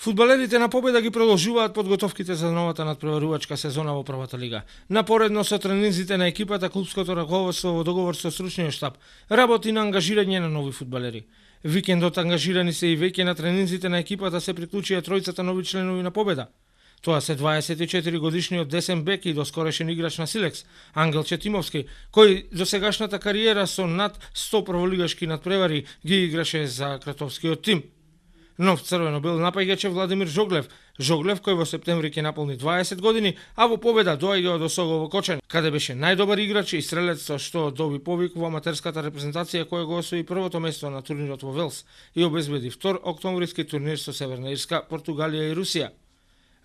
Фудбалерите на Победа ги продолжуваат подготовките за новата надпреварувачка сезона во првата лига. Напоредно со тренинзите на екипата, клупското раководство во договор со стручниот штаб работи на ангажирање на нови фудбалери. Викендот ангажирани се и веќе на тренинзите на екипата се приклучија тројцата нови членови на Победа. Тоа се 24 годишниот десен бек и доскорешен играч на Силекс, Ангел Четимовски, кој до сегашната кариера со над 100 прволигашки надпревари ги играше за кратовскиот тим. Нов црвено-бел напаѓач е Владимир Жоглев. Жоглев кој во септември ќе наполни 20 години, а во Победа доаѓа од Осогово Кочани, каде беше најдобар играч и стрелец со што доби повик во аматерската репрезентација која го освои првото место на турнирот во Велс и обезбеди втор октомвриски турнир со Северна Ирска, Португалија и Русија.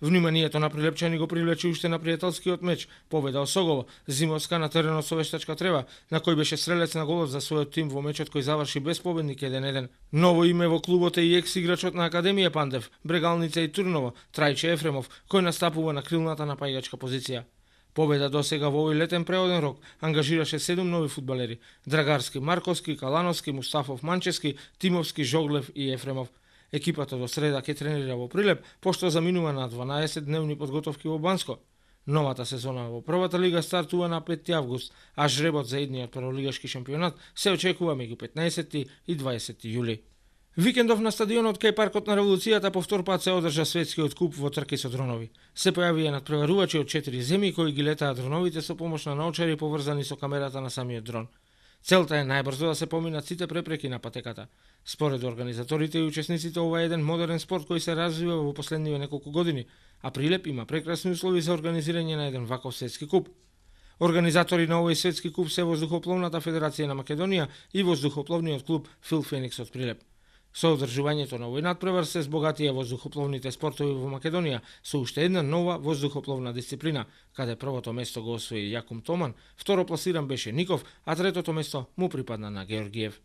Вниманието на прилепчани го привлече уште на пријателскиот меч Победа Осогово, зимовска на теренот со вештачка трева, на кој беше стрелец на голот за својот тим во мечот кој заврши без победник 1-1. Ново име во клубот е и екс-играчот на Академија Пандев, Брегалница и Турново, Трајче Ефремов, кој настапува на крилната напаѓачка позиција. Победа досега во овој летен преоден рок ангажираше 7 нови фудбалери: Драгарски, Марковски, Калановски, Мустафов, Манчески, Тимовски, Жоглев и Ефремов. Екипата до среда ќе тренира во Прилеп, пошто заминува на 12-дневни подготовки во Банско. Новата сезона во првата лига стартува на 5 август, а жребот за идниот прволигашки шампионат се очекува меѓу 15 и 20 јули. Викендов на стадионот кај паркот на Револуцијата по втор пат се одржа светскиот куп во трки со дронови. Се појавија надпреварувачи од 4 земји кои ги летаат дроновите со помош на научари поврзани со камерата на самиот дрон. Целта е најбрзо да се поминат сите препреки на патеката. Според организаторите и учесниците, ова е еден модерен спорт кој се развива во последниве неколку години, а Прилеп има прекрасни услови за организирање на еден ваков светски куп. Организатори на овој светски куп се Воздухопловната федерација на Македонија и Воздухопловниот клуб Фил Феникс од Прилеп. Со одржувањето на овој надпревар се збогатија воздухопловните спортови во Македонија со уште една нова воздухопловна дисциплина, каде првото место го освои Јакум Томан, второ пласиран беше Ников, а третото место му припадна на Георгиев.